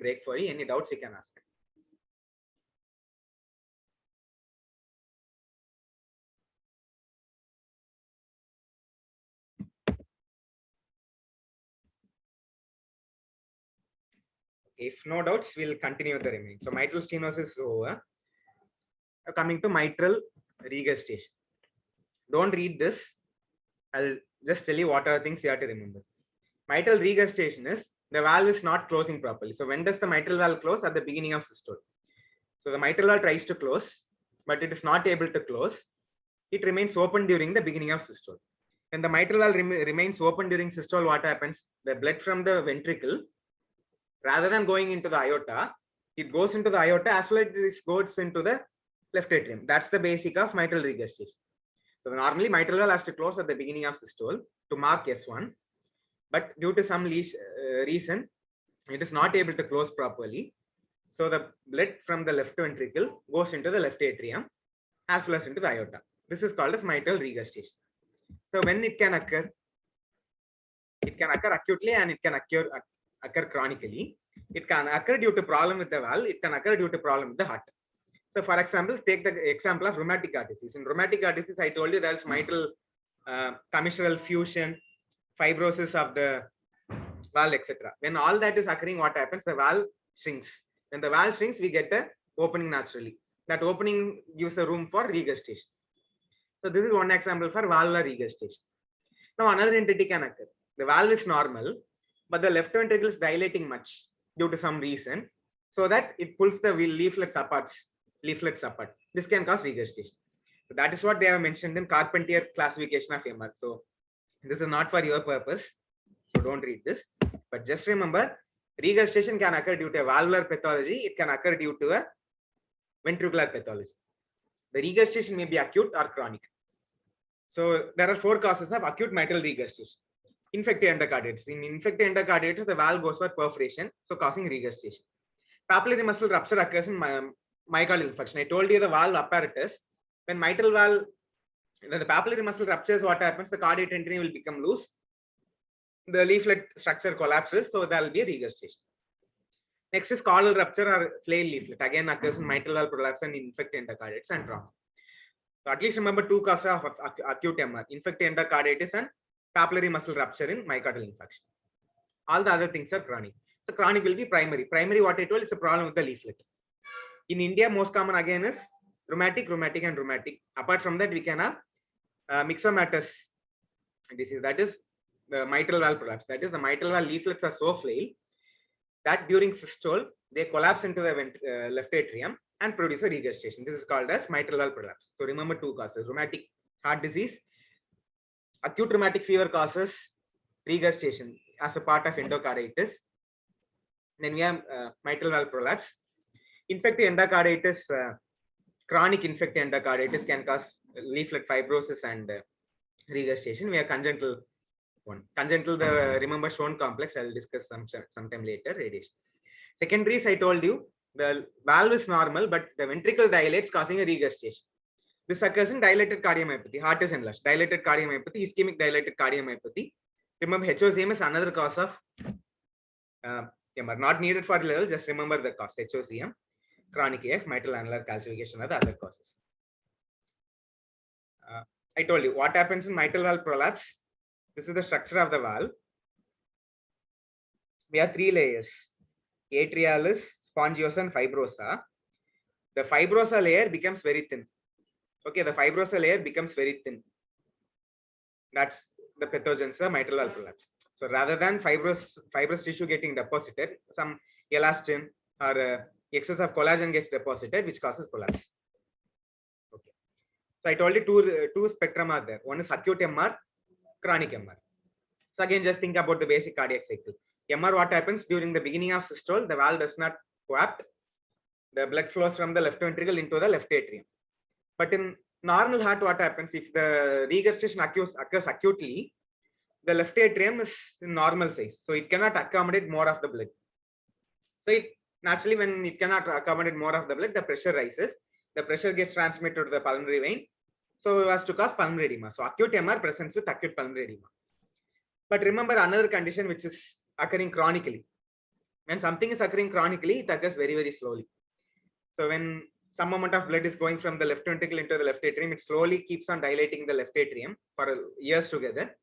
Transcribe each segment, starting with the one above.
break for you. Any doubts you can ask. If no doubts, we'll continue with the remaining. So mitral stenosis is over. Coming to mitral regurgitation. Don't read this. I'll just tell you what are things you have to remember. Mitral regurgitation is the valve is not closing properly. So when does the mitral valve close? At the beginning of systole. So the mitral valve tries to close, but it is not able to close. It remains open during the beginning of systole. When the mitral valve remains open during systole, what happens? The blood from the ventricle, rather than going into the aorta, it goes into the aorta as well as it goes into the left atrium. That's the basic of mitral regurgitation. So normally mitral valve has to close at the beginning of systole to mark S1, but due to some reason, it is not able to close properly. So the blood from the left ventricle goes into the left atrium as well as into the aorta. This is called as mitral regurgitation. So when it can occur acutely and it can occur chronically. It can occur due to problem with the valve. It can occur due to problem with the heart. So for example, take the example of rheumatic heart disease. In rheumatic heart disease, I told you there's mitral commissural fusion, fibrosis of the valve, etc. When all that is occurring, what happens? The valve shrinks. When the valve shrinks, we get the opening naturally. That opening gives a room for regurgitation. So this is one example for valvular regurgitation. Now another entity can occur. The valve is normal, but the left ventricle is dilating much due to some reason, so that it pulls the leaflets apart. This can cause regurgitation. So that is what they have mentioned in Carpentier classification of MR. So this is not for your purpose, so don't read this. But just remember, regurgitation can occur due to a valvular pathology. It can occur due to a ventricular pathology. The regurgitation may be acute or chronic. So there are 4 causes of acute mitral regurgitation. Infective endocarditis. In infective endocarditis, the valve goes for perforation, so causing regurgitation. Papillary muscle rupture occurs in myocardial infarction. I told you the valve apparatus. When mitral valve, when the papillary muscle ruptures, what happens? The cardiac tendon will become loose. The leaflet structure collapses, so there will be a regurgitation. Next is caudal rupture or flail leaflet. Again occurs in mitral valve prolapse and infective endocarditis and trauma. So at least remember 2 causes of acute MR: infective endocarditis and papillary muscle rupture in myocardial infarction. All the other things are chronic. So chronic will be primary. Primary, what I told, is a problem with the leaflet. In India, most common again is rheumatic, and rheumatic. Apart from that, we can have myxomatous disease. That is the mitral valve prolapse. That is the mitral valve leaflets are so flail that during systole they collapse into the left atrium and produce a regurgitation. This is called as mitral valve prolapse. So remember 2 causes: rheumatic heart disease. Acute rheumatic fever causes regurgitation as a part of endocarditis. Then we have mitral valve prolapse. Infective endocarditis, chronic infective endocarditis can cause leaflet fibrosis and regurgitation. We have congenital one. Congenital, remember Schoen complex. I will discuss sometime later. Radiation. Secondaries, I told you the valve is normal, but the ventricle dilates, causing a regurgitation. This occurs in dilated cardiomyopathy. Heart is enlarged. Dilated cardiomyopathy, ischemic dilated cardiomyopathy. Remember, HOCM is another cause of MR. Not needed for level. Just remember the cause: HOCM, chronic AF, mitral annular calcification are the other causes. I told you what happens in mitral valve prolapse. This is the structure of the valve. We have 3 layers: atrialis, spongiosa, and fibrosa. The fibrosa layer becomes very thin. Okay, the fibrosa layer becomes very thin. That's the pathogens of mitral valve prolapse. So rather than fibrous tissue getting deposited, some elastin or excess of collagen gets deposited, which causes prolapse. Okay. So I told you two spectrum are there. One is acute MR, chronic MR. So again, just think about the basic cardiac cycle. MR, what happens during the beginning of systole? The valve does not coapt. The blood flows from the left ventricle into the left atrium. But in normal heart, what happens? If the regurgitation occurs acutely, the left atrium is in normal size, so it cannot accommodate more of the blood. So it naturally, when it cannot accommodate more of the blood, the pressure rises. The pressure gets transmitted to the pulmonary vein, so as to cause pulmonary edema. So acute MR presents with acute pulmonary edema. But remember another condition which is occurring chronically. When something is occurring chronically, it occurs very, very slowly. So when some amount of blood is going from the left ventricle into the left atrium, it slowly keeps on dilating the left atrium for years together.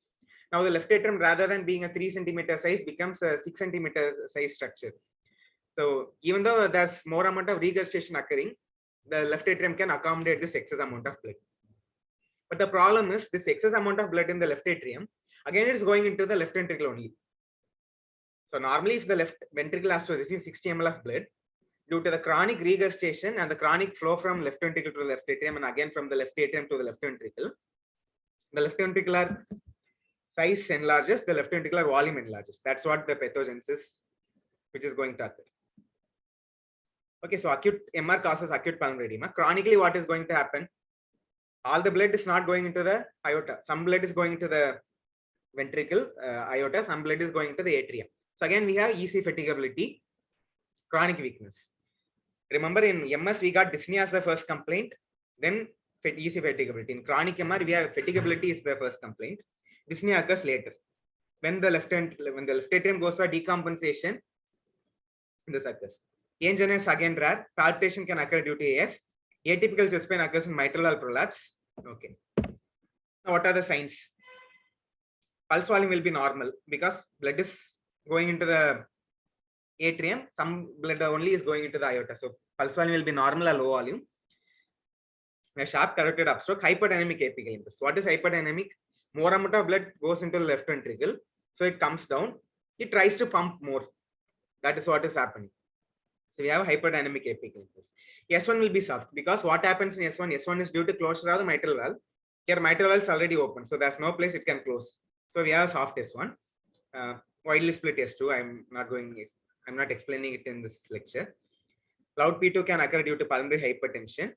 Now the left atrium, rather than being a 3 centimeter size, becomes a 6 centimeter size structure. So even though there's more amount of regurgitation occurring, the left atrium can accommodate this excess amount of blood. But the problem is this excess amount of blood in the left atrium, again it is going into the left ventricle only. So normally if the left ventricle has to receive 60 ml of blood, due to the chronic regurgitation and the chronic flow from left ventricle to the left atrium and again from the left atrium to the left ventricle, the left ventricular size enlarges, the left ventricular volume enlarges. That's what the pathogenesis which is going to occur. Okay, so acute MR causes acute pulmonary edema. Chronically, what is going to happen? All the blood is not going into the aorta. Some blood is going into the ventricle, aorta. Some blood is going into the atrium. So again, we have EC fatigability, chronic weakness. Remember, in MS, we got dyspnea as the first complaint, then EC fatigability. In chronic MR, we have fatigability is the first complaint. Dyspnea occurs later. When the left atrium goes for decompensation, this occurs. Angina is again rare. Palpitation can occur due to AF. Atypical chest pain occurs in mitral valve prolapse. Okay. Now, what are the signs? Pulse volume will be normal because blood is going into the atrium. Some blood only is going into the aorta. So pulse volume will be normal or low volume. A sharp carotid upstroke. Hyperdynamic apical impulse. What is hyperdynamic? More amount of blood goes into the left ventricle. So it comes down. It tries to pump more. That is what is happening. So we have hyperdynamic apical impulse. S1 will be soft because what happens in S1? S1 is due to closure of the mitral valve. Here mitral valve is already open, so there's no place it can close. So we have soft S1. Widely split S2. I'm not explaining it in this lecture. Loud P2 can occur due to pulmonary hypertension.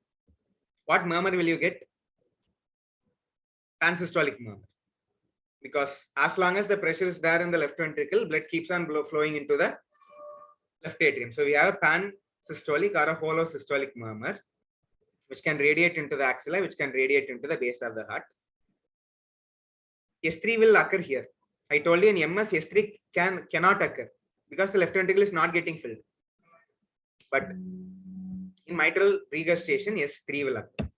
What murmur will you get? Pansystolic murmur. Because as long as the pressure is there in the left ventricle, blood keeps on flowing into the left atrium. So we have a pansystolic or a holosystolic murmur, which can radiate into the axilla, which can radiate into the base of the heart. S3 will occur here. I told you in MS, S3 cannot occur because the left ventricle is not getting filled. But in mitral regurgitation, S3 will occur.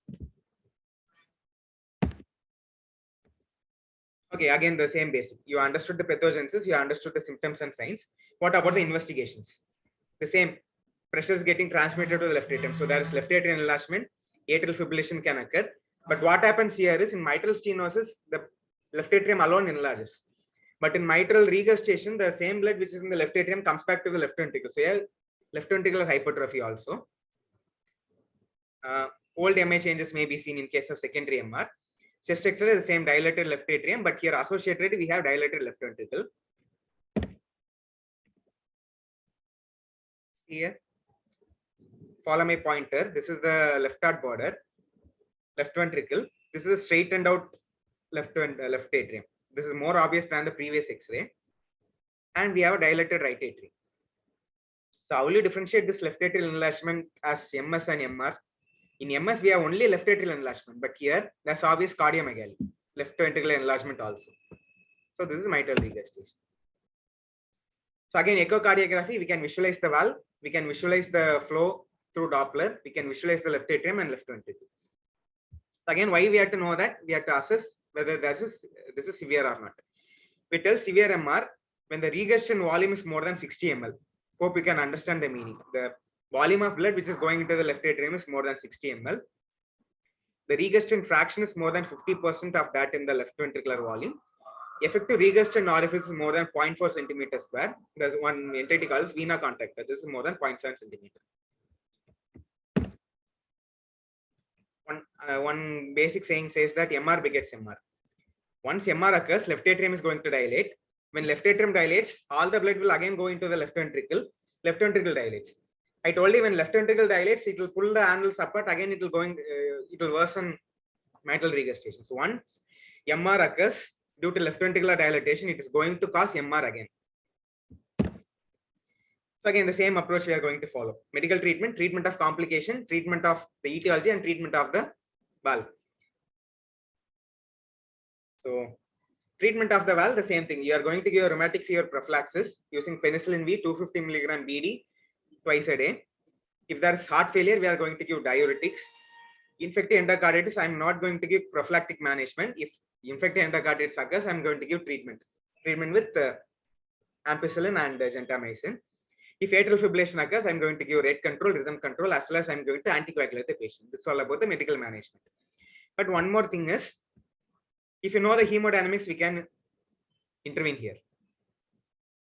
Okay, again the same basic. You understood the pathogenesis, you understood the symptoms and signs. What about the investigations? The same, pressure is getting transmitted to the left atrium. So there is left atrial enlargement, atrial fibrillation can occur. But what happens here is in mitral stenosis, the left atrium alone enlarges. But in mitral regurgitation, the same blood which is in the left atrium comes back to the left ventricle. So here, left ventricular hypertrophy also. Old MI changes may be seen in case of secondary MR. Chest X-ray is the same dilated left atrium, but here associated we have dilated left ventricle. Here, follow my pointer. This is the left heart border, left ventricle. This is a straightened out left atrium. This is more obvious than the previous X-ray. And we have a dilated right atrium. So how will you differentiate this left atrial enlargement as MS and MR? In MS, we have only left atrial enlargement, but here that's obvious cardiomegaly, left ventricular enlargement also. So this is mitral regurgitation. So again, echocardiography, we can visualize the valve, we can visualize the flow through Doppler, we can visualize the left atrium and left ventricle. So again, why we have to know that? We have to assess whether this is severe or not. We tell severe MR when the regurgitation volume is more than 60 ml. Hope you can understand the meaning. The volume of blood which is going into the left atrium is more than 60 ml. The regurgitation fraction is more than 50% of that in the left ventricular volume. Effective regurgitation orifice is more than 0.4 centimeter square. There's one entity called vena contracta. This is more than 0.7 centimeter. One basic saying says that MR begets MR. Once MR occurs, left atrium is going to dilate. When left atrium dilates, all the blood will again go into the left ventricle. Left ventricle dilates. I told you when left ventricle dilates, it will pull the annulus apart. Again, it will worsen mitral regurgitation. So once MR occurs due to left ventricular dilatation, it is going to cause MR again. So again, the same approach we are going to follow. Medical treatment, treatment of complication, treatment of the etiology, and treatment of the valve. So Treatment of the valve, the same thing. You are going to give a rheumatic fever prophylaxis using penicillin V 250 milligram BD twice a day. If there is heart failure, we are going to give diuretics. Infective endocarditis, I am not going to give prophylactic management. If infective endocarditis occurs, I am going to give treatment with ampicillin and gentamicin. If atrial fibrillation occurs, I am going to give rate control, rhythm control, as well as I am going to anticoagulate the patient. This is all about the medical management. But one more thing is, if you know the hemodynamics, we can intervene here.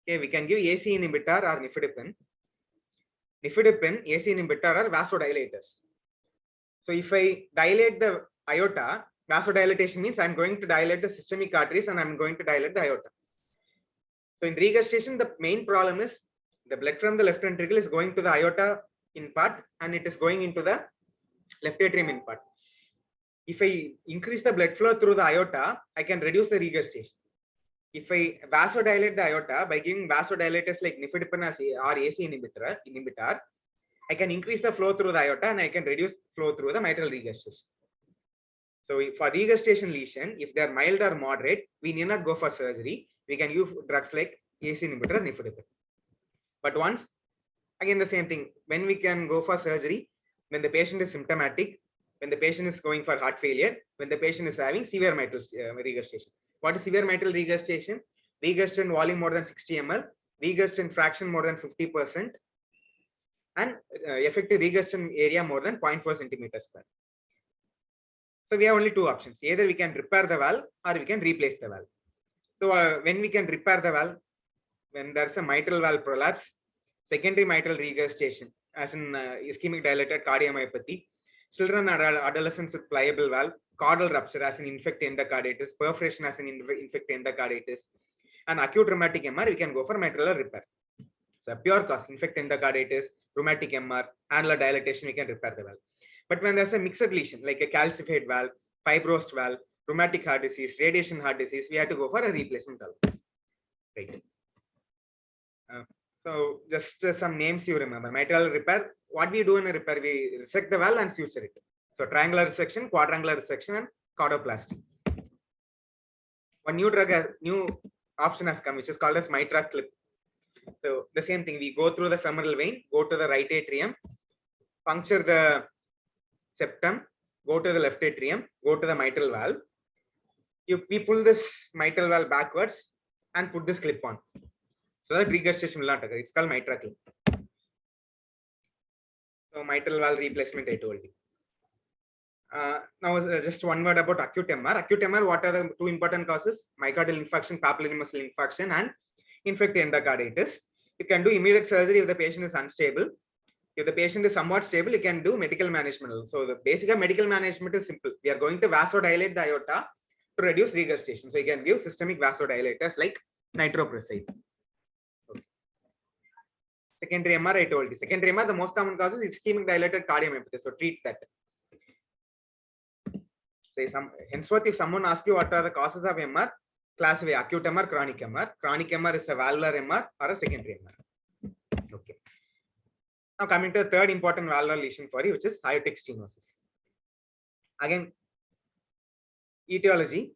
Okay, we can give AC inhibitor or nifedipine. Nifedipine, AC inhibitor are vasodilators. So if I dilate the aorta, vasodilatation means I'm going to dilate the systemic arteries and I'm going to dilate the aorta. So in regurgitation, the main problem is the blood from the left ventricle is going to the aorta in part and it is going into the left atrium in part. If I increase the blood flow through the aorta, I can reduce the regurgitation. If I vasodilate the aorta by giving vasodilators like nifedipine or AC inhibitor, I can increase the flow through the aorta and I can reduce flow through the mitral regurgitation. So for regurgitation lesion, if they are mild or moderate, we need not go for surgery. We can use drugs like AC inhibitor, nifedipine. But once, again the same thing, when we can go for surgery, when the patient is symptomatic, when the patient is going for heart failure, when the patient is having severe mitral regurgitation. What is severe mitral regurgitation? Regurgitation volume more than 60 ml, regurgitation fraction more than 50%, and effective regurgitation area more than 0.4 centimeters square. So we have only two options. Either we can repair the valve or we can replace the valve. So when we can repair the valve, when there's a mitral valve prolapse, secondary mitral regurgitation, as in ischemic dilated cardiomyopathy, children or adolescents with pliable valve, caudal rupture as in infective endocarditis, perforation as in infective endocarditis, and acute rheumatic MR, we can go for mitral repair. So pure cause, infective endocarditis, rheumatic MR, annular dilatation, we can repair the valve. But when there's a mixed lesion, like a calcified valve, fibrosed valve, rheumatic heart disease, radiation heart disease, we have to go for a replacement valve. Right. So just some names you remember. Mitral repair. What we do in a repair, we resect the valve and suture it. So triangular resection, quadrangular resection, and cordoplasty. One new option has come, which is called as mitral clip. So the same thing, we go through the femoral vein, go to the right atrium, puncture the septum, go to the left atrium, go to the mitral valve. We pull this mitral valve backwards and put this clip on. So that regurgitation will not occur. It's called mitral clip. So mitral valve replacement, I told you. Now just one word about acute MR. Acute MR, what are the two important causes? Myocardial infarction, papillary muscle infarction, and infective endocarditis. You can do immediate surgery if the patient is unstable. If the patient is somewhat stable, you can do medical management. So the basic of medical management is simple. We are going to vasodilate the aorta to reduce regurgitation. So you can give systemic vasodilators like nitroprusside. Okay. Secondary MR, I told you. Secondary MR, the most common causes is ischemic dilated cardiomyopathy. So treat that. Henceforth, if someone asks you what are the causes of MR, classify acute MR, chronic MR. Chronic MR is a valvular MR or a secondary MR. Okay. Now coming to the third important valvular lesion for you, which is aortic stenosis. Again, etiology.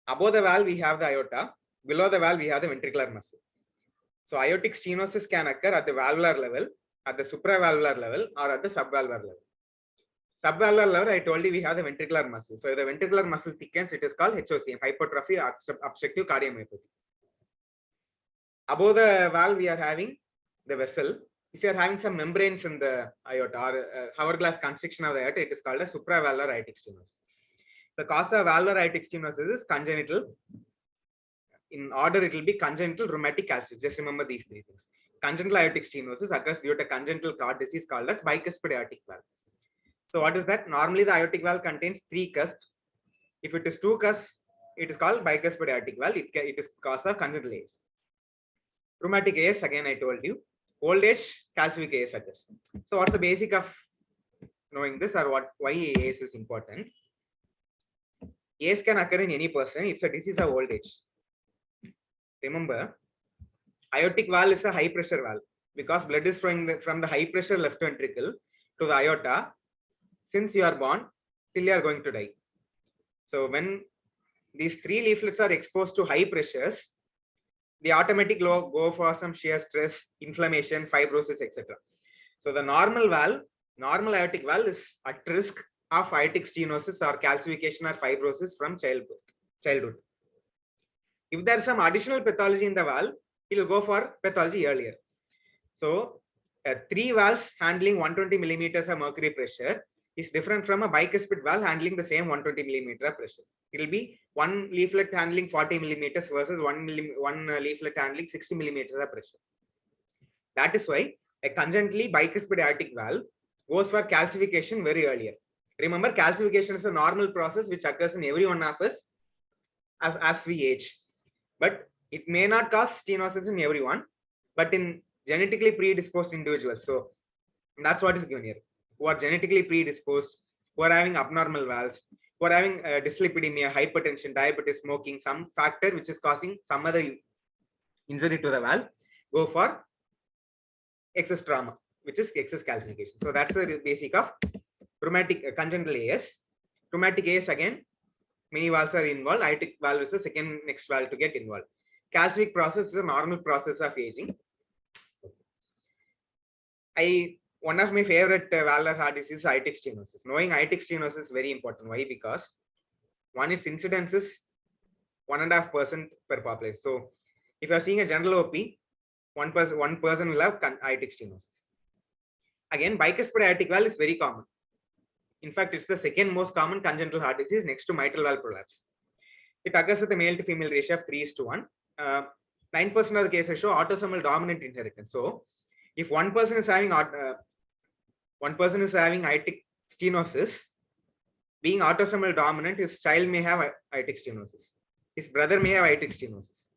Above the valve we have the aorta. Below the valve we have the ventricular muscle. So aortic stenosis can occur at the valvular level, at the supravalvular level, or at the subvalvular level. Subvalvular level, I told you we have the ventricular muscle. So if the ventricular muscle thickens, it is called HOCM, hypertrophy obstructive cardiomyopathy. Above the valve, we are having the vessel. If you are having some membranes in the aorta or hourglass constriction of the aorta, it is called a supravalvular aortic stenosis. The cause of valvular aortic stenosis is congenital. In order, it will be congenital rheumatic calcification. Just remember these three things. Congenital aortic stenosis occurs due to congenital heart disease called as bicuspid aortic valve. So what is that? Normally the aortic valve contains 3 cusps. If it is 2 cusps, it is called bicuspid aortic valve. It is cause of congenital AS. Rheumatic AS, again I told you. Old age calcific AS occurs. So what's the basic of knowing this, or why AS is important? AS can occur in any person. It's a disease of old age. Remember, aortic valve is a high pressure valve because blood is flowing from the high pressure left ventricle to the aorta since you are born till you are going to die. So when these three leaflets are exposed to high pressures, the automatic go for some shear stress, inflammation, fibrosis, etc. So the normal aortic valve is at risk of aortic stenosis or calcification or fibrosis from childhood. If there's some additional pathology in the valve, it will go for pathology earlier. So 3 valves handling 120 millimeters of mercury pressure is different from a bicuspid valve handling the same 120 millimeter pressure. It will be one leaflet handling 40 millimeters versus one leaflet handling 60 millimeters of pressure. That is why a congenitally bicuspid aortic valve goes for calcification very earlier. Remember, calcification is a normal process which occurs in every one of us as we age. But it may not cause stenosis in everyone, but in genetically predisposed individuals. So that's what is given here. Who are genetically predisposed, who are having abnormal valves, who are having dyslipidemia, hypertension, diabetes, smoking, some factor which is causing some other injury to the valve, go for excess trauma, which is excess calcification. So that's the basic of rheumatic congenital AS. Rheumatic AS, again, many valves are involved. Aortic valve is the second next valve to get involved. Calcific process is a normal process of aging. One of my favorite valvular heart disease is aortic stenosis. Knowing aortic stenosis is very important. Why? Because one, its incidence is 1.5% per population. So if you are seeing a general OP, one person will have aortic stenosis. Again, bicuspid aortic valve is very common. In fact, it's the second most common congenital heart disease next to mitral valve prolapse. It occurs with a male to female ratio of 3:1. 9% of the cases show autosomal dominant inheritance. So if one person is having aortic stenosis, being autosomal dominant, his child may have aortic stenosis. His brother may have aortic stenosis.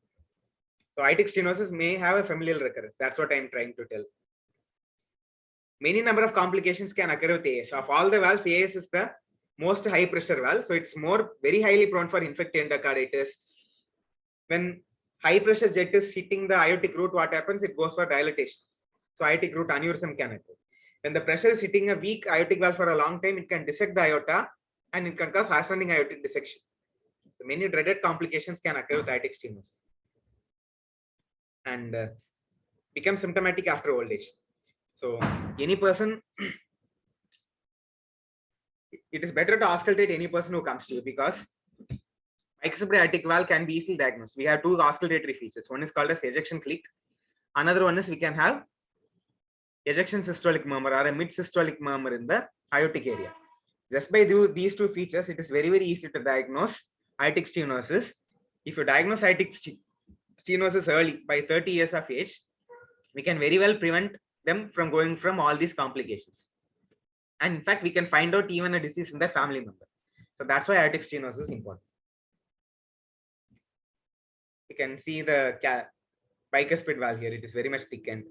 So aortic stenosis may have a familial recurrence. That's what I'm trying to tell. Many number of complications can occur with AS. Of all the valves, AS is the most high pressure valve. So it's very highly prone for infected endocarditis. When high pressure jet is hitting the aortic root, what happens? It goes for dilatation. So aortic root aneurysm can occur. When the pressure is hitting a weak aortic valve for a long time, it can dissect the aorta and it can cause ascending aortic dissection. So many dreaded complications can occur with aortic stenosis and become symptomatic after old age. So any person, it is better to auscultate any person who comes to you, because bicuspid aortic valve can be easily diagnosed. We have two auscultatory features. One is called as ejection click. Another one is we can have ejection systolic murmur or a mid systolic murmur in the aortic area. Just by these two features, it is very, very easy to diagnose aortic stenosis. If you diagnose aortic stenosis early, by 30 years of age, we can very well prevent them from going from all these complications. And in fact, we can find out even a disease in the family member. So that's why aortic stenosis is important. You can see the bicuspid valve here. It is very much thickened.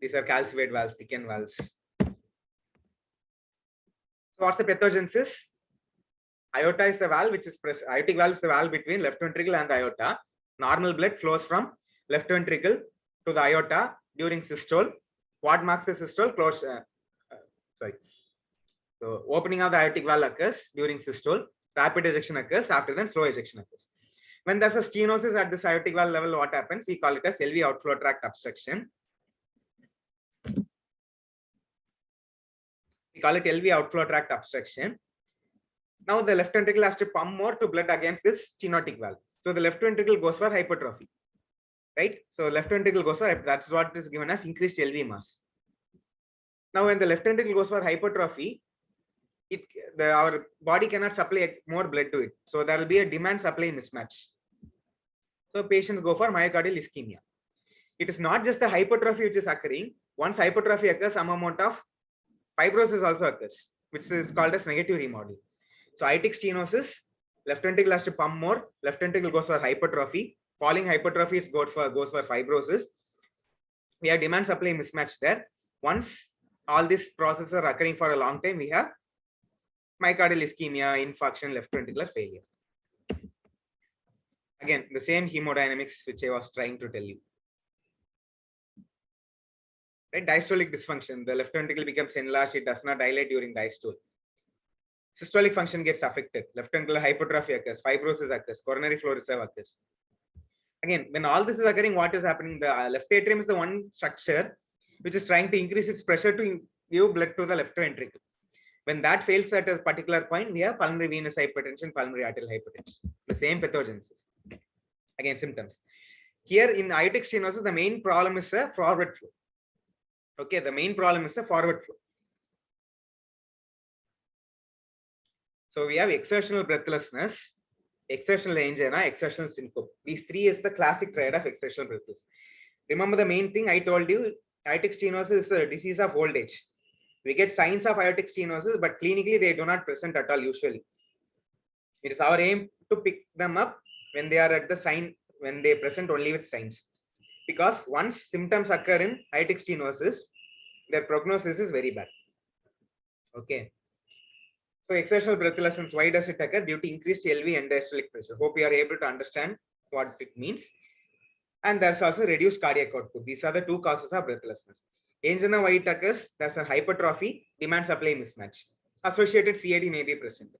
These are calcified valves, thickened valves. So what's the pathogenesis? Aorta is the valve which is aortic valve is the valve between left ventricle and the aorta. Normal blood flows from left ventricle to the aorta during systole. What marks the systole? So opening of the aortic valve occurs during systole. Rapid ejection occurs. After then, slow ejection occurs. When there's a stenosis at this aortic valve level, what happens? We call it as LV outflow tract obstruction. We call it LV outflow tract obstruction. Now the left ventricle has to pump more to blood against this stenotic valve. So the left ventricle goes for hypertrophy, right? So left ventricle goes for, that's what is given as increased LV mass. Now when the left ventricle goes for hypertrophy, our body cannot supply more blood to it. So there will be a demand supply mismatch. So patients go for myocardial ischemia. It is not just the hypertrophy which is occurring. Once hypertrophy occurs, some amount of fibrosis also occurs, which is called as negative remodeling. So aortic stenosis, left ventricle has to pump more, left ventricle goes for hypertrophy, falling hypertrophy goes for fibrosis. We have demand supply mismatch there. Once all these processes are occurring for a long time, we have myocardial ischemia, infarction, left ventricular failure. Again, the same hemodynamics which I was trying to tell you. Right? Diastolic dysfunction, the left ventricle becomes enlarged, it does not dilate during diastole. systolic function gets affected. Left ventricular hypertrophy occurs, fibrosis occurs, coronary flow reserve occurs. Again, when all this is occurring, what is happening? The left atrium is the one structure which is trying to increase its pressure to give blood to the left ventricle. When that fails at a particular point, we have pulmonary venous hypertension, pulmonary arterial hypertension, the same pathogenesis. Again, symptoms. Here in aortic stenosis, the main problem is a forward flow. Okay, the main problem is the forward flow. So we have exertional breathlessness, exertional angina, exertional syncope. These three is the classic triad of exertional breathlessness. Remember the main thing I told you, aortic stenosis is a disease of old age. We get signs of aortic stenosis, but clinically they do not present at all usually. It is our aim to pick them up when they are at the sign, when they present only with signs. Because once symptoms occur in aortic stenosis, their prognosis is very bad. Okay. So exertional breathlessness, why does it occur? Due to increased LV and diastolic pressure. Hope you are able to understand what it means. And there's also reduced cardiac output. These are the two causes of breathlessness. Angina, why it occurs? There's a hypertrophy, demand supply mismatch. Associated CAD may be present.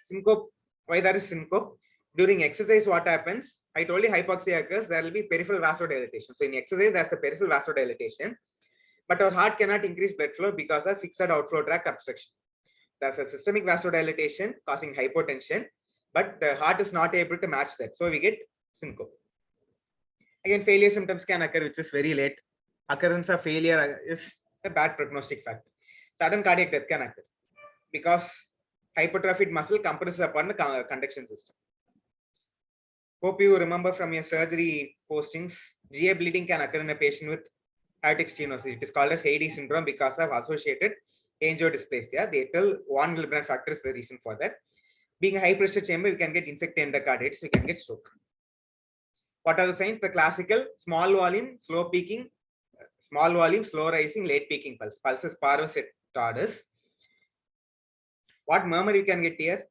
Syncope, why there is syncope? During exercise, what happens? I told you hypoxia occurs, there will be peripheral vasodilatation. So in exercise, there's a peripheral vasodilatation, but our heart cannot increase blood flow because of fixed outflow tract obstruction. There's a systemic vasodilatation causing hypotension, but the heart is not able to match that. So we get syncope. Again, failure symptoms can occur, which is very late. Occurrence of failure is a bad prognostic factor. Sudden cardiac death can occur because hypertrophied muscle compresses upon the conduction system. Hope you remember from your surgery postings, GA bleeding can occur in a patient with aortic stenosis. It is called as Haydey syndrome because of associated angiodysplasia. They tell von Willebrand factor is the reason for that. Being a high pressure chamber, we can get infected endocarditis, we can get stroke. What are the signs? The classical small volume, slow peaking, small volume, slow rising, late peaking pulse. Pulses parvus et tardus. What murmur you can get here?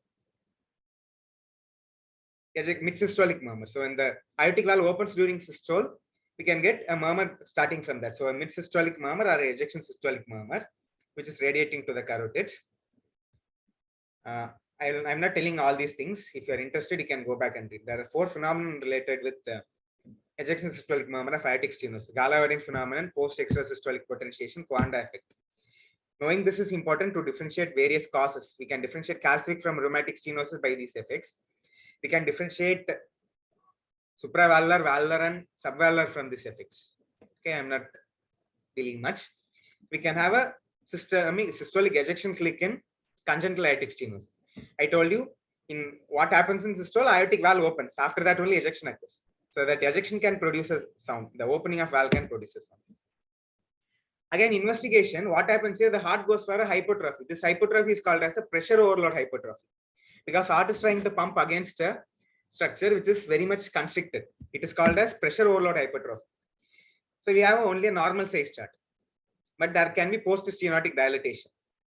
Mid-systolic murmur. So when the aortic valve opens during systole, we can get a murmur starting from that. So a mid-systolic murmur or a ejection systolic murmur, which is radiating to the carotids. I'm not telling all these things. If you're interested, you can go back and read. There are 4 phenomena related with the ejection systolic murmur of aortic stenosis: Gala-Wedding phenomenon, post-extrasystolic potentiation, Coanda effect. Knowing this is important to differentiate various causes. We can differentiate calcific from rheumatic stenosis by these effects. We can differentiate supravalvular, valvular, and subvalvular from these effects. Okay, I'm not dealing much. We can have a systolic ejection click in congenital aortic stenosis. I told you in what happens in systole, aortic valve opens. After that, only ejection occurs. So that ejection can produce a sound. The opening of valve can produce a sound. Again, investigation, what happens here? The heart goes for a hypertrophy. This hypertrophy is called as a pressure overload hypertrophy because heart is trying to pump against a structure which is very much constricted. It is called as pressure overload hypertrophy. So we have only a normal size chart, but there can be post-stenotic dilatation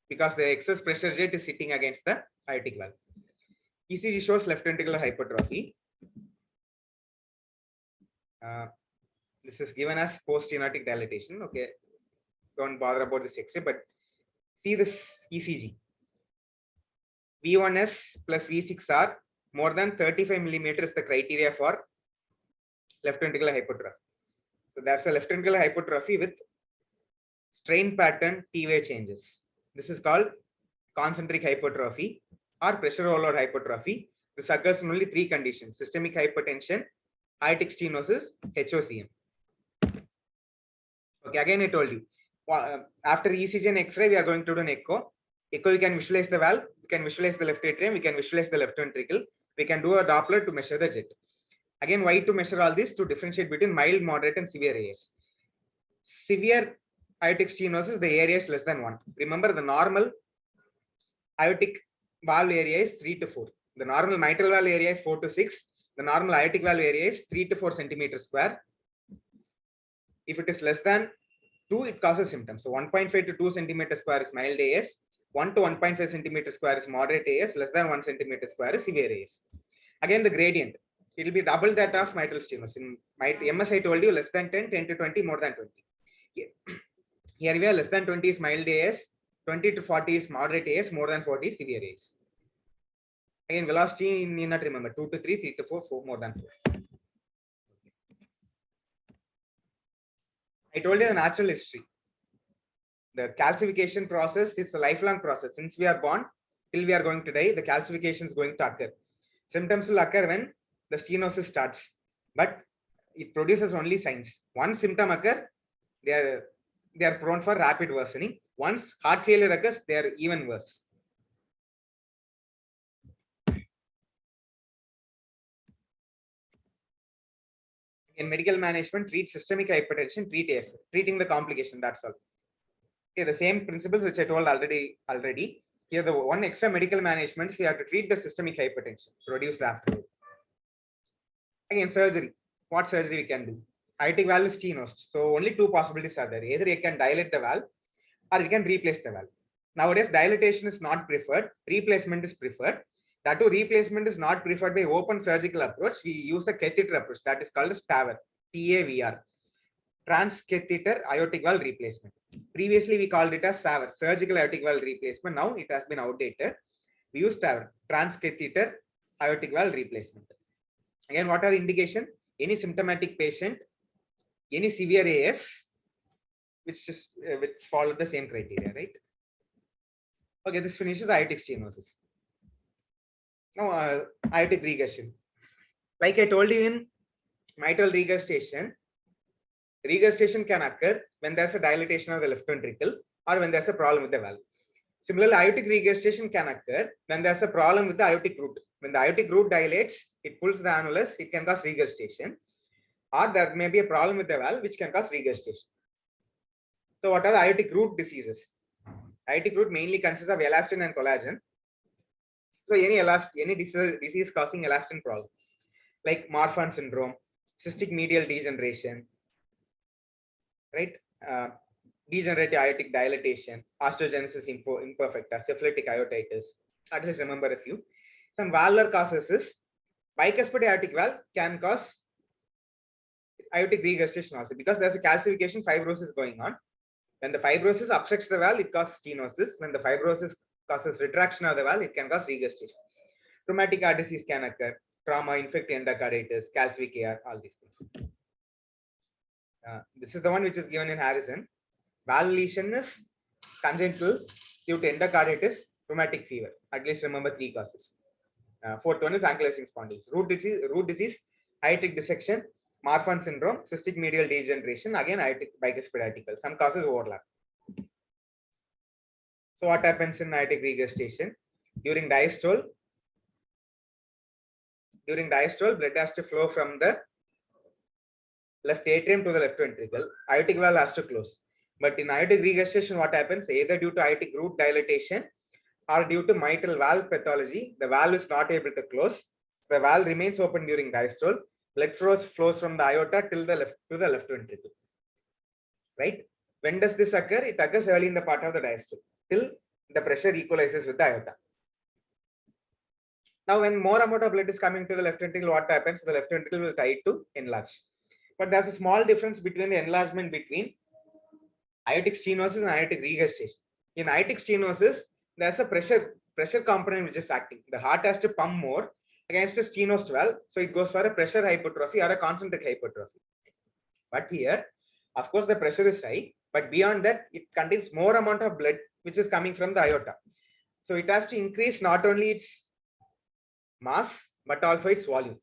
because the excess pressure jet is sitting against the aortic valve. ECG shows left ventricular hypertrophy. This is given as post-stenotic dilatation. Okay, don't bother about this X-ray, but see this ECG. V1S plus V6 are more than 35 millimeters is the criteria for left ventricular hypertrophy. So that's a left ventricular hypertrophy with strain pattern T-wave changes. This is called concentric hypertrophy or pressure overload hypertrophy. This occurs in only 3 conditions: systemic hypertension, aortic stenosis, HOCM. Okay, again I told you, after ECG and X-ray, we are going to do an echo. Echo, you can visualize the valve, you can visualize the left atrium, we can visualize the left ventricle, we can do a Doppler to measure the jet. Again, why to measure all this? To differentiate between mild, moderate, and severe AS. Severe aortic stenosis, the area is less than 1. Remember, the normal aortic valve area is 3 to 4. The normal mitral valve area is 4 to 6. The normal aortic valve area is 3 to 4 centimeters square. If it is less than 2, it causes symptoms. So 1.5 to 2 centimeters square is mild AS. 1 to 1.5 centimeters square is moderate AS. Less than 1 centimeter square is severe AS. Again, the gradient, it will be double that of mitral stenosis. In MS, I told you less than 10, 10 to 20, more than 20. Here we are, less than 20 is mild AS, 20 to 40 is moderate AS, more than 40 is severe AS. Again, velocity you need not remember, 2 to 3, 3 to 4, 4 more than 4. I told you the natural history. The calcification process is a lifelong process. Since we are born till we are going to die, the calcification is going to occur. Symptoms will occur when the stenosis starts, but it produces only signs. One symptom occur, they are prone for rapid worsening. Once heart failure occurs, they are even worse. In medical management, treat systemic hypertension, treating the complication. That's all. Okay, the same principles which I told already. Here, the one extra medical management is you have to treat the systemic hypertension produced afterward. Again, surgery. What surgery we can do? Aortic valve is stenosed. So only two possibilities are there. Either you can dilate the valve or you can replace the valve. Nowadays, dilatation is not preferred. Replacement is preferred. That too, replacement is not preferred by open surgical approach. We use a catheter approach that is called as TAVR, TAVR, transcatheter aortic valve replacement. Previously, we called it as SAVR, surgical aortic valve replacement. Now it has been outdated. We use TAVR, transcatheter aortic valve replacement. Again, what are the indication? Any symptomatic patient, any severe AS, which follow the same criteria, right? Okay, this finishes aortic stenosis. Now, aortic regurgitation. Like I told you in mitral regurgitation, regurgitation can occur when there's a dilatation of the left ventricle or when there's a problem with the valve. Similarly, aortic regurgitation can occur when there's a problem with the aortic root. When the aortic root dilates, it pulls the annulus, it can cause regurgitation. Or there may be a problem with the valve which can cause regurgitation. So what are the aortic root diseases? Aortic root mainly consists of elastin and collagen. So any disease causing elastin problem, like Marfan syndrome, cystic medial degeneration, right? Degenerative aortic dilatation, osteogenesis imperfecta, syphilitic aortitis. At least remember a few. Some valvular causes is bicuspid aortic valve can cause aortic regurgitation also because there's a calcification fibrosis going on. When the fibrosis obstructs the valve, it causes stenosis. When the fibrosis causes retraction of the valve, it can cause regurgitation. Rheumatic heart disease can occur, trauma, infected endocarditis, calcific AR, all these things. This is the one which is given in Harrison. Valve lesion is congenital due to endocarditis, rheumatic fever. At least remember three causes. Fourth one is ankylosing spondylitis. Root disease, aortic dissection, Marfan syndrome, cystic medial degeneration, again aortic bicuspid aortical. Some causes overlap. So what happens in aortic regurgitation? During diastole, blood has to flow from the left atrium to the left ventricle. Aortic valve has to close. But in aortic regurgitation, what happens? Either due to aortic root dilatation or due to mitral valve pathology, the valve is not able to close. The valve remains open during diastole. Blood flows from the aorta till the left to the left ventricle. Right? When does this occur? It occurs early in the part of the diastole till the pressure equalizes with the aorta. Now, when more amount of blood is coming to the left ventricle, what happens? The left ventricle will try to enlarge. But there's a small difference between the enlargement between aortic stenosis and aortic regurgitation. In aortic stenosis, there's a pressure component which is acting. The heart has to pump more against a stenosed valve, so it goes for a pressure hypertrophy or a concentric hypertrophy. But here, of course, the pressure is high, but beyond that, it contains more amount of blood which is coming from the aorta. So it has to increase not only its mass but also its volume.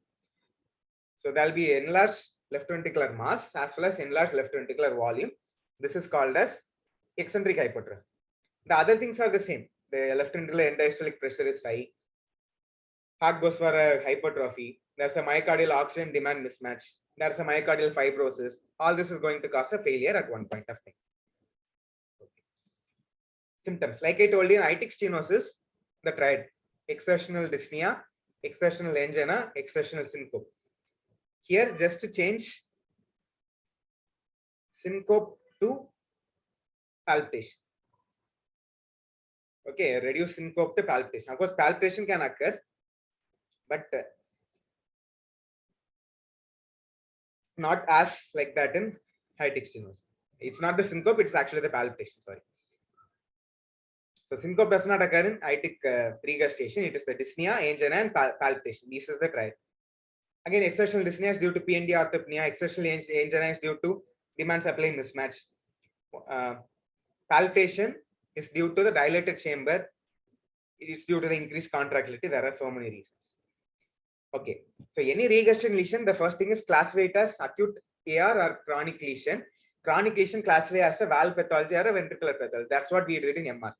So there will be enlarged left ventricular mass as well as enlarged left ventricular volume. This is called as eccentric hypertrophy. The other things are the same. The left ventricular end-diastolic pressure is high. Heart goes for a hypertrophy. There's a myocardial oxygen demand mismatch. There's a myocardial fibrosis. All this is going to cause a failure at one point of time. Okay. Symptoms. Like I told you, in aortic stenosis, the triad: exertional dyspnea, exertional angina, exertional syncope. Here, just to change syncope to palpitation. Okay, reduce syncope to palpitation. Of course, palpitation can occur, but not as like that in aortic stenosis. It's not the syncope, it's actually the palpitation. Sorry. So syncope does not occur in aortic regurgitation. It is the dyspnea, angina, and palpitation. This is the triad. Again, exertional dyspnea is due to PND orthopnea. Exertional angina is due to demand supply mismatch. Palpitation is due to the dilated chamber. It is due to the increased contractility. There are so many reasons. Okay, so any regurgitation lesion, the first thing is classified as acute AR or chronic lesion. Chronic lesion classified as a valve pathology or a ventricular pathology. That's what we did in MR.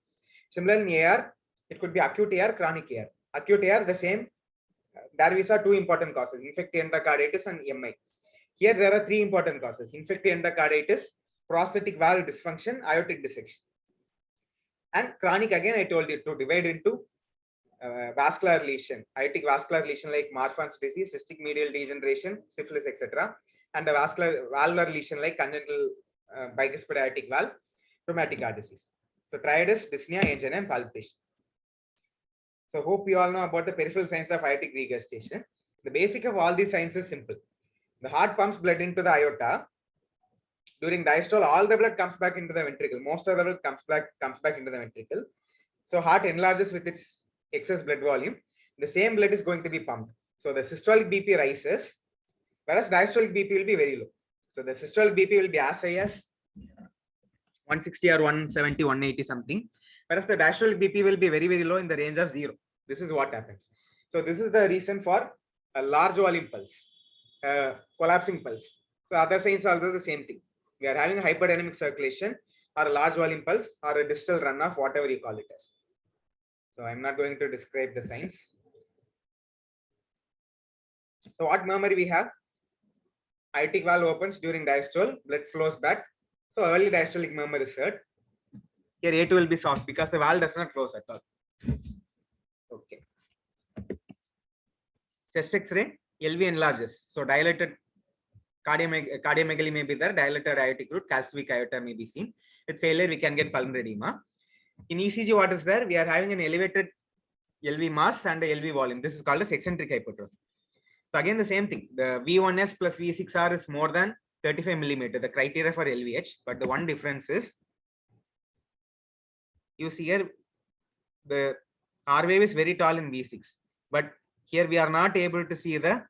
Similarly, in AR, it could be acute AR, chronic AR. Acute AR, the same. There we saw two important causes, infective endocarditis and MI. Here there are three important causes, infective endocarditis, prosthetic valve dysfunction, aortic dissection. And chronic, again, I told you to divide into vascular lesion, aortic vascular lesion like Marfan's disease, cystic medial degeneration, syphilis, etc. And the valvular lesion like congenital bicuspid aortic valve, rheumatic heart disease. So triad is dyspnea, angina, and palpitation. So hope you all know about the peripheral signs of aortic regurgitation. The basic of all these signs is simple. The heart pumps blood into the aorta. During diastole, all the blood comes back into the ventricle. Most of the blood comes back into the ventricle. So heart enlarges with its excess blood volume. The same blood is going to be pumped. So the systolic BP rises, whereas diastolic BP will be very low. So the systolic BP will be as high as 160 or 170, 180 something, whereas the diastolic BP will be very, very low in the range of 0. This is what happens. So this is the reason for a large volume pulse, collapsing pulse. So other signs are also the same thing. We are having a hyperdynamic circulation or a large volume pulse or a distal runoff, whatever you call it as. So I'm not going to describe the signs. So what murmur we have? Aortic valve opens during diastole, blood flows back. So early diastolic murmur is heard. Here A2 will be soft because the valve does not close at all. Okay. Chest X-ray, LV enlarges. So dilated cardiomegaly may be there, dilated aortic root, calcific aorta may be seen. With failure, we can get pulmonary edema. In ECG, what is there? We are having an elevated LV mass and a LV volume. This is called as eccentric hypertrophy. So again, the same thing. The V1S plus V6R is more than 35 millimeter, the criteria for LVH. But the one difference is, you see here, the R wave is very tall in V6. But here we are not able to see the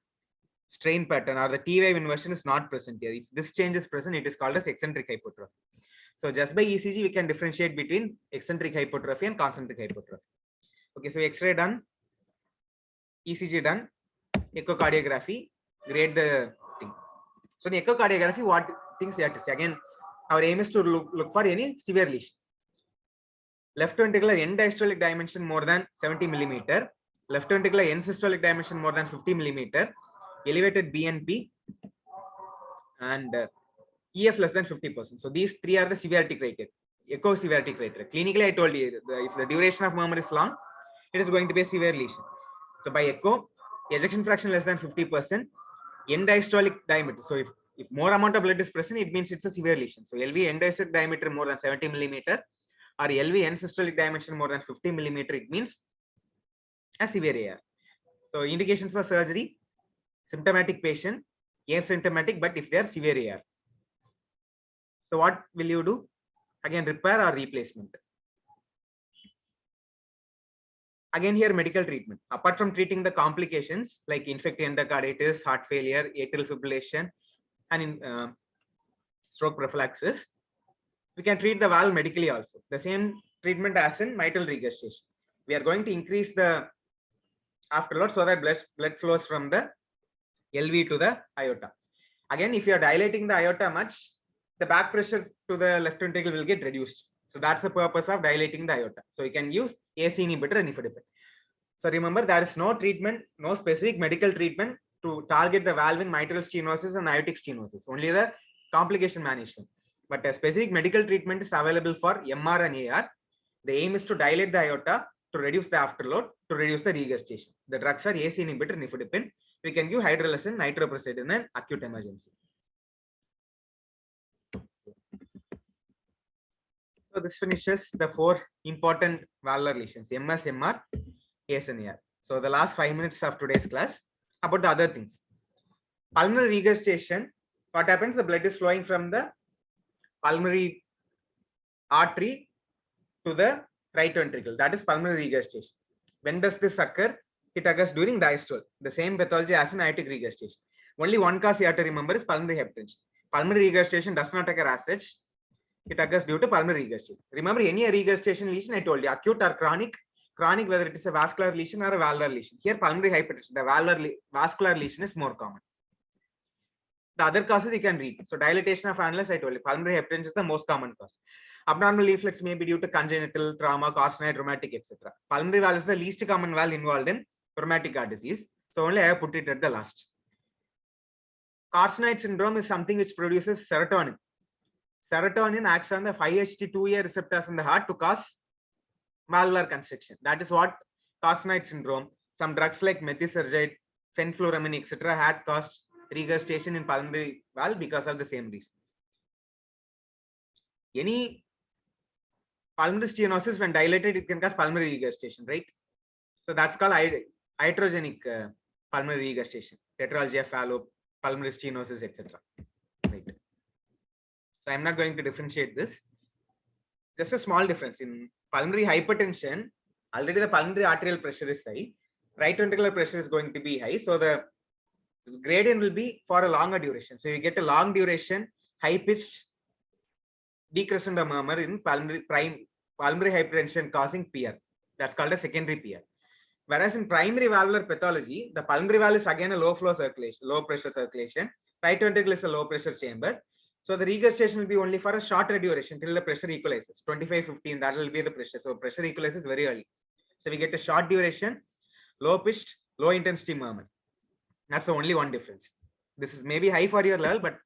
strain pattern, or the T wave inversion is not present here. If this change is present, it is called as eccentric hypertrophy. So just by ECG, we can differentiate between eccentric hypertrophy and concentric hypertrophy. Okay, so X-ray done, ECG done, echocardiography, grade the thing. So in echocardiography, what things you have to see? Again, our aim is to look for any severe lesion. Left ventricular end diastolic dimension more than 70 millimeter, left ventricular end systolic dimension more than 50 millimeter, elevated BNP, and EF less than 50%. So these three are the severity criteria, echo severity criteria. Clinically, I told you, if the duration of murmur is long, it is going to be a severe lesion. So by echo, ejection fraction less than 50%, end diastolic diameter. So if more amount of blood is present, it means it's a severe lesion. So LV end diastolic diameter more than 70 millimeter, or LV end systolic dimension more than 50 millimeter, it means a severe AR. So indications for surgery, symptomatic patient, asymptomatic, but if they are severe AR. So what will you do? Again, repair or replacement. Again, here medical treatment. Apart from treating the complications like infective endocarditis, heart failure, atrial fibrillation, and stroke prophylaxis, we can treat the valve medically also. The same treatment as in mitral regurgitation. We are going to increase the afterload so that blood flows from the LV to the aorta. Again, if you are dilating the aorta much, the back pressure to the left ventricle will get reduced. So that's the purpose of dilating the aorta. So you can use AC inhibitor and nifedipine. So remember, there is no treatment, no specific medical treatment to target the valve in mitral stenosis and aortic stenosis, only the complication management. But a specific medical treatment is available for MR and AR. The aim is to dilate the aorta to reduce the afterload, to reduce the regurgitation. The drugs are AC inhibitor, nifedipine. We can give hydralazine, nitroprusside in an acute emergency. So this finishes the 4 important valvular lesions, MS, MR, AS and AR. So the last 5 minutes of today's class about the other things. Pulmonary regurgitation, what happens? The blood is flowing from the pulmonary artery to the right ventricle, that is pulmonary regurgitation. When does this occur? It occurs during diastole. The same pathology as an aortic regurgitation. Only one cause you have to remember is pulmonary hypertension. Pulmonary regurgitation does not occur as such. It occurs due to pulmonary regurgitation. Remember, any regurgitation lesion, I told you, acute or chronic, whether it is a vascular lesion or a valvular lesion. Here, pulmonary hypertension, the vascular lesion is more common. The other causes you can read. So dilatation of annulus, I told you, pulmonary hypertension is the most common cause. Abnormal reflex may be due to congenital, trauma, carcinoid, rheumatic, etc. Pulmonary valve is the least common valve involved in rheumatic heart disease. So only I have put it at the last. Carcinoid syndrome is something which produces serotonin. Serotonin acts on the 5-HT2A receptors in the heart to cause valvular constriction. That is what carcinoid syndrome. Some drugs like methotrexate, fenfluramine, etc. had caused regurgitation in pulmonary valve because of the same reason. Any pulmonary stenosis, when dilated, it can cause pulmonary regurgitation, right? So that's called iatrogenic pulmonary regurgitation, tetralogy of Fallot, pulmonary stenosis, etc. Right. So I'm not going to differentiate this. Just a small difference in pulmonary hypertension. Already the pulmonary arterial pressure is high, right ventricular pressure is going to be high. So the gradient will be for a longer duration. So you get a long duration, high pitched decrescendo murmur in pulmonary hypertension causing PR. That's called a secondary PR. Whereas in primary valvular pathology, the pulmonary valve is again a low flow circulation, low pressure circulation. Right ventricle is a low pressure chamber. So the regurgitation will be only for a shorter duration till the pressure equalizes. 25-15, that will be the pressure. So pressure equalizes very early. So we get a short duration, low pitched, low intensity murmur. That's the only one difference. This is maybe high for your level, but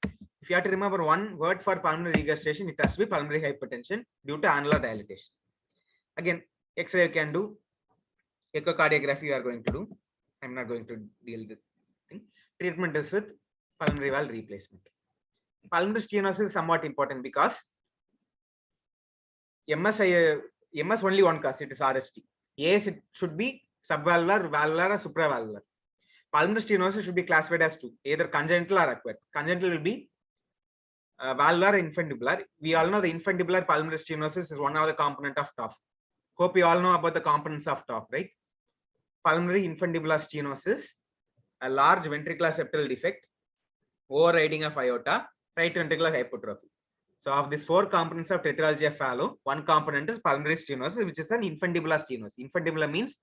if you have to remember one word for pulmonary regurgitation, it has to be pulmonary hypertension due to annular dilatation. Again, X-ray you can do, echocardiography you are going to do. I'm not going to deal with thing. Treatment is with pulmonary valve replacement. Pulmonary stenosis is somewhat important because MS only one cause, it is RST. AS it should be subvalvular, valvular, or supravalvular. Pulmonary stenosis should be classified as two, either congenital or acquired. Congenital will be valvular, infundibular. We all know the infundibular pulmonary stenosis is one of the component of TOF. Hope you all know about the components of TOF, right? Pulmonary infundibular stenosis, a large ventricular septal defect, overriding of aorta, right ventricular hypertrophy. So of these four components of tetralogy of Fallot, one component is pulmonary stenosis, which is an infundibular stenosis. Infundibular means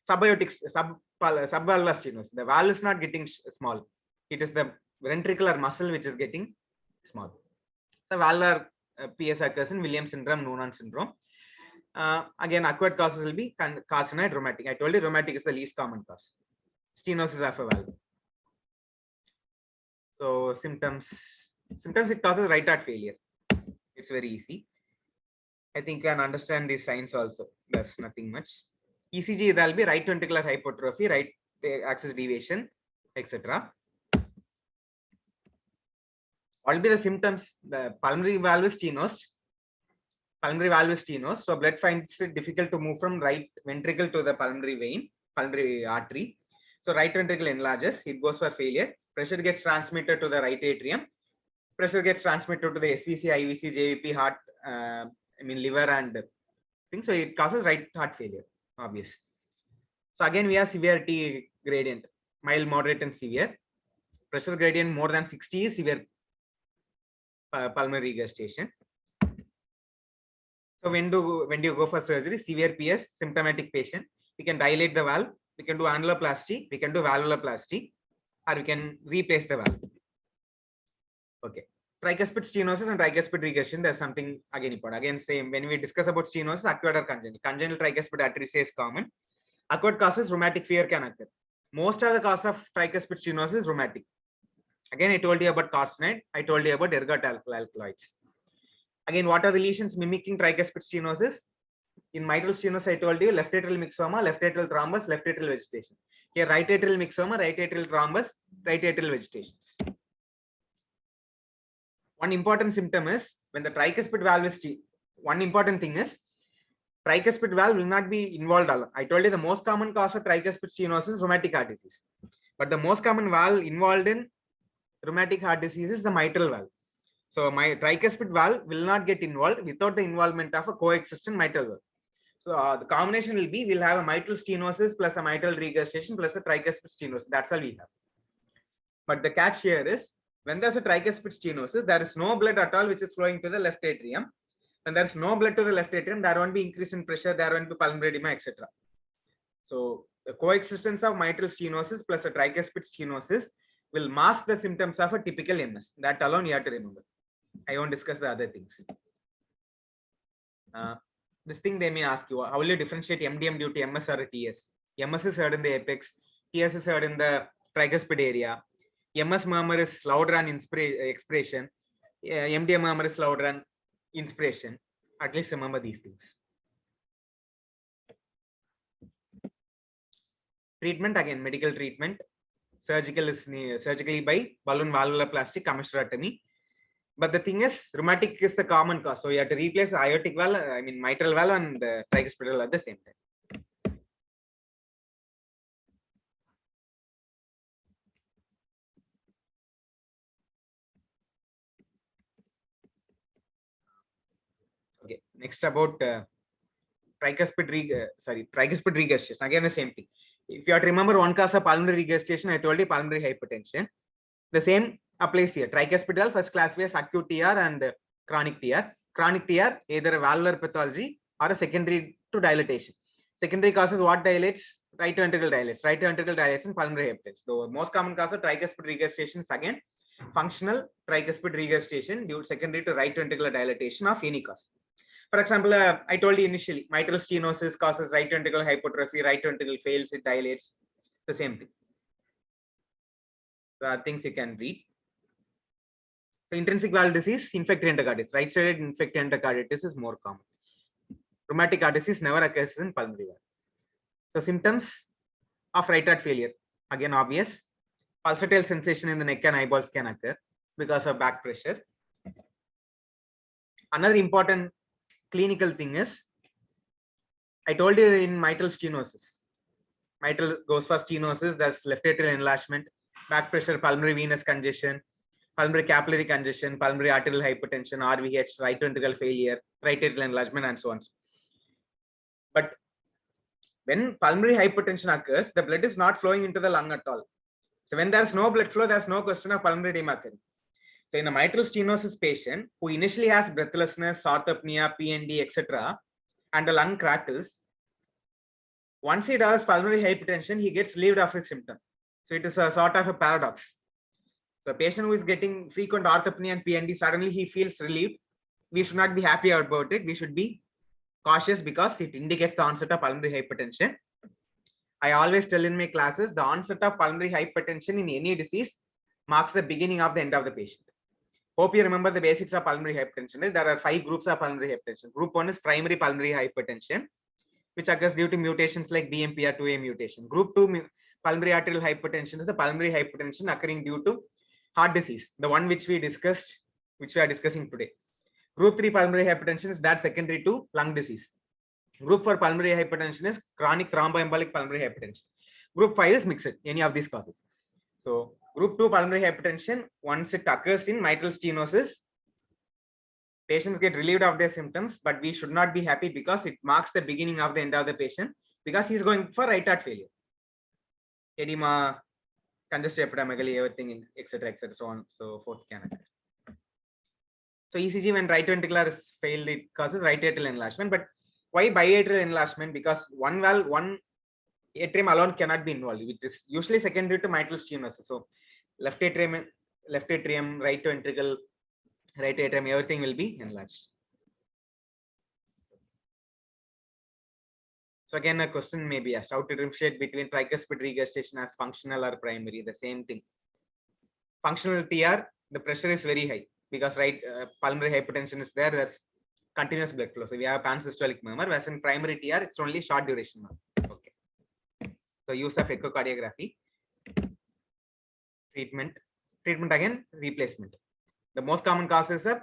subvalvular stenosis. The valve is not getting small. It is the ventricular muscle which is getting small. So valvular PS occurs in Williams syndrome, Noonan syndrome. Again, acquired causes will be carcinoid, rheumatic. I told you rheumatic is the least common cause. Stenosis of a valve. So symptoms it causes right heart failure. It's very easy. I think you can understand these signs also. There's nothing much. ECG, there will be right ventricular hypertrophy, right axis deviation, etc. What will be the symptoms? The pulmonary valve is stenosed. So blood finds it difficult to move from right ventricle to the pulmonary vein, pulmonary artery. So right ventricle enlarges, it goes for failure. Pressure gets transmitted to the right atrium. Pressure gets transmitted to the SVC, IVC, JVP, heart, liver and things. So it causes right heart failure, obvious. So again, we have severity gradient, mild, moderate, and severe. Pressure gradient more than 60 is severe pulmonary regurgitation. So when do you go for surgery? Severe PS, symptomatic patient. We can dilate the valve. We can do annuloplasty. We can do valvuloplasty, or we can replace the valve. Okay. Tricuspid stenosis and tricuspid regurgitation. There's something again important. Again, same. When we discuss about stenosis, acquired or congenital. Congenital tricuspid atresia is common. Acquired causes, rheumatic fever can occur. Most of the cause of tricuspid stenosis is rheumatic. Again, I told you about carcinoid. I told you about ergot alkaloids. Again, what are the lesions mimicking tricuspid stenosis? In mitral stenosis, I told you left atrial myxoma, left atrial thrombus, left atrial vegetation. Here, right atrial myxoma, right atrial thrombus, right atrial vegetations. One important symptom is when the tricuspid valve is one important thing is tricuspid valve will not be involved alone. I told you the most common cause of tricuspid stenosis is rheumatic heart disease. But the most common valve involved in rheumatic heart disease is the mitral valve. So my tricuspid valve will not get involved without the involvement of a coexistent mitral valve. So the combination will be, we'll have a mitral stenosis plus a mitral regurgitation plus a tricuspid stenosis. That's all we have. But the catch here is, when there's a tricuspid stenosis, there is no blood at all which is flowing to the left atrium. When there's no blood to the left atrium, there won't be increase in pressure, there won't be pulmonary edema, etc. So the coexistence of mitral stenosis plus a tricuspid stenosis will mask the symptoms of a typical MS. That alone you have to remember. I won't discuss the other things. This thing they may ask you, how will you differentiate MDM due to MS or a TS? MS is heard in the apex, TS is heard in the tricuspid area. MS murmur is louder on expiration. MDM murmur is louder on inspiration. At least remember these things. Treatment, again, medical treatment. Surgical is surgically by balloon valvuloplasty, commissurectomy. But the thing is, rheumatic is the common cause. So you have to replace the aortic valve, mitral valve and tricuspid valve at the same time. Okay, next about tricuspid regurgitation. Again, the same thing. If you have to remember one cause of pulmonary regurgitation, I told you pulmonary hypertension. The same applies here. Tricuspid valve, first class was acute TR and chronic TR. Chronic TR, either a valvular pathology or a secondary to dilatation. Secondary causes what dilates? Right ventricle dilates. Right ventricle dilates and pulmonary hypertension. The most common cause of tricuspid regurgitation is again functional tricuspid regurgitation due secondary to right ventricular dilatation of any cause. For example, I told you initially, mitral stenosis causes right ventricle hypertrophy, right ventricle fails, it dilates. The same thing. Things you can read. So intrinsic valve disease, infected endocarditis. Right-sided infected endocarditis is more common. Rheumatic heart disease never occurs in pulmonary valve. So symptoms of right heart failure, again obvious. Pulsatile sensation in the neck and eyeballs can occur because of back pressure. Another important clinical thing is, I told you in mitral stenosis. Mitral goes for stenosis, there's left atrial enlargement, back pressure, pulmonary venous congestion, pulmonary capillary congestion, pulmonary arterial hypertension, RVH, right ventricle failure, right atrial enlargement, and so on. But when pulmonary hypertension occurs, the blood is not flowing into the lung at all. So when there's no blood flow, there's no question of pulmonary edema occurring. So in a mitral stenosis patient who initially has breathlessness, orthopnea, PND, etc., and the lung crackles, once he develops pulmonary hypertension, he gets relieved of his symptom. So it is a sort of a paradox. So a patient who is getting frequent orthopnea and PND, suddenly he feels relieved. We should not be happy about it. We should be cautious because it indicates the onset of pulmonary hypertension. I always tell in my classes, the onset of pulmonary hypertension in any disease marks the beginning of the end of the patient. Hope you remember the basics of pulmonary hypertension. There are 5 groups of pulmonary hypertension. Group 1 is primary pulmonary hypertension, which occurs due to mutations like BMPR2A mutation. Group 2 pulmonary arterial hypertension is the pulmonary hypertension occurring due to heart disease, the one which we discussed, which we are discussing today. Group 3 pulmonary hypertension is that secondary to lung disease. Group 4 pulmonary hypertension is chronic thromboembolic pulmonary hypertension. Group 5 is mixed, any of these causes. So group 2 pulmonary hypertension, once it occurs in mitral stenosis, patients get relieved of their symptoms, but we should not be happy because it marks the beginning of the end of the patient because he is going for right heart failure. Edema, congestive hepatomegaly, everything, etc., etc., so on, so forth can occur. So ECG, when right ventricular is failed, it causes right atrial enlargement. But why biatrial enlargement? Because one valve, one atrium alone cannot be involved. It is usually secondary to mitral stenosis. So left atrium, right ventricle, right atrium, everything will be enlarged. So again, a question may be asked: how to differentiate between tricuspid regurgitation as functional or primary? The same thing. Functional TR, the pressure is very high because pulmonary hypertension is there. There's continuous blood flow. So we have pansystolic murmur. Whereas in primary TR, it's only short duration murmur. Okay. So use of echocardiography. Treatment again, replacement. The most common cause is a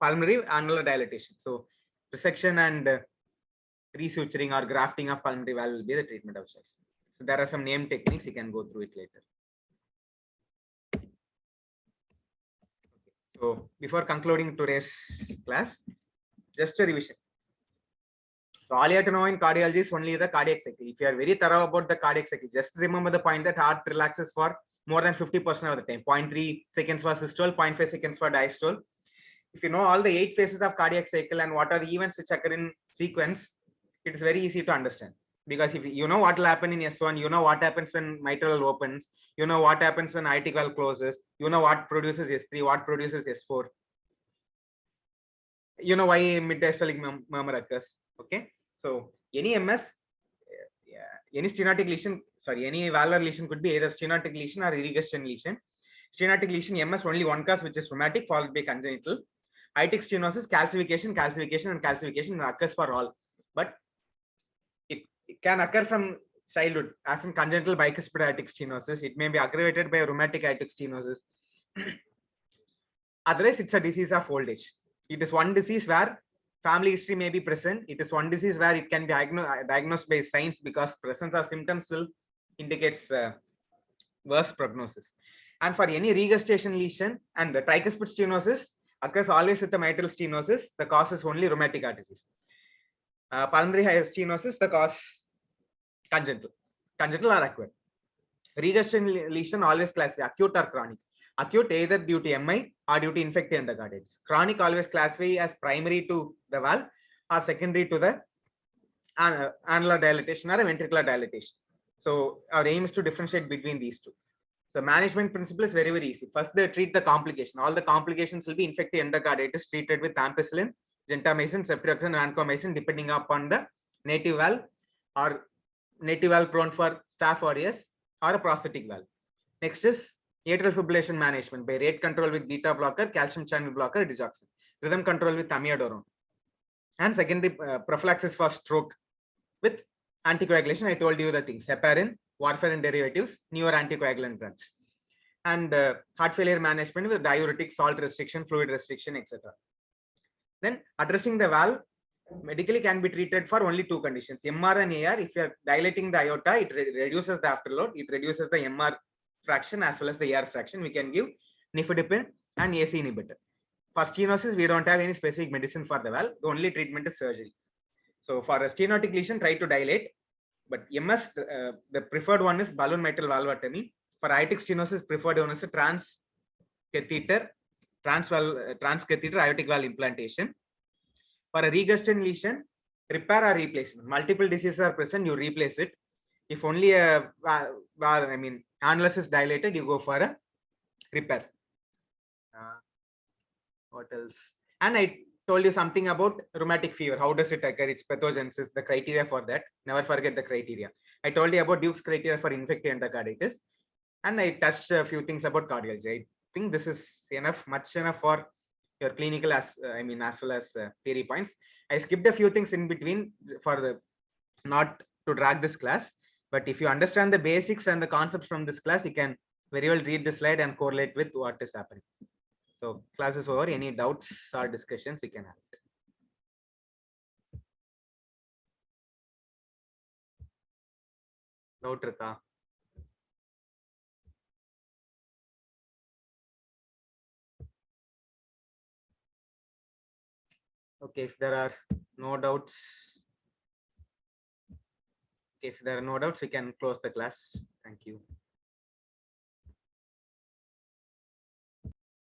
pulmonary annular dilatation. So resection and resuturing or grafting of pulmonary valve will be the treatment of choice. So there are some name techniques, you can go through it later. So before concluding today's class, just a revision. So all you have to know in cardiology is only the cardiac cycle. If you are very thorough about the cardiac cycle, just remember the point that heart relaxes for more than 50% of the time. 0.3 seconds for systole, 0.5 seconds for diastole. If you know all the 8 phases of cardiac cycle and what are the events which occur in sequence, it is very easy to understand. Because if you know what will happen in S1, you know what happens when mitral opens, you know what happens when aortic valve closes, you know what produces S3, what produces S4. You know why mid-diastolic murmur occurs. Okay, so any MS, any stenotic lesion, sorry, any valvular lesion could be either stenotic lesion or regurgitation lesion. Stenotic lesion, MS only one cause, which is rheumatic, followed by congenital. Aortic stenosis, calcification, and calcification occurs for all, but it can occur from childhood, as in congenital bicuspid aortic stenosis. It may be aggravated by rheumatic aortic stenosis. Otherwise, it's a disease of old age. It is one disease where family history may be present. It is one disease where it can be diagnosed by science, because presence of symptoms still indicates worse prognosis. And for any regurgitation lesion and the tricuspid stenosis occurs always with the mitral stenosis, the cause is only rheumatic heart disease. Pulmonary stenosis, the cause congenital or acquired. Regurgitation lesion always classified acute or chronic. Acute either due to MI or due to infected endocarditis. Chronic always classified as primary to the valve or secondary to the annular dilatation or ventricular dilatation. So our aim is to differentiate between these two. So management principle is very, very easy. First, they treat the complication. All the complications will be infected endocarditis treated with ampicillin, gentamicin, ceftriaxone, vancomycin, depending upon the native valve or native valve prone for Staph aureus or a prosthetic valve. Next is atrial fibrillation management by rate control with beta blocker, calcium channel blocker, digoxin, rhythm control with amiodarone, and secondary prophylaxis for stroke with anticoagulation. I told you the things: heparin, warfarin derivatives, newer anticoagulant drugs, and heart failure management with diuretic, salt restriction, fluid restriction, etc. Then addressing the valve medically can be treated for only two conditions: MR and AR. If you are dilating the aorta, it reduces the afterload, it reduces the MR fraction as well as the AR fraction. We can give nifedipine and AC inhibitor. For stenosis, we don't have any specific medicine for the valve. The only treatment is surgery. So for a stenotic lesion, try to dilate. But MS, the preferred one is balloon mitral valvotomy. For aortic stenosis, preferred one is a transcatheter aortic valve implantation. For a regurgitation lesion, repair or replacement. Multiple diseases are present, you replace it. If only annulus is dilated, you go for a repair. What else? And I told you something about rheumatic fever. How does it occur? Its pathogenesis, the criteria for that. Never forget the criteria. I told you about Duke's criteria for infected endocarditis. And I touched a few things about cardiology. I think this is enough, much enough for your clinical as well as theory points. I skipped a few things in between for the not to drag this class. But if you understand the basics and the concepts from this class, you can very well read the slide and correlate with what is happening. So class is over. Any doubts or discussions, you can have it. Doubt irukka? Okay, if there are no doubts, we can close the class. Thank you.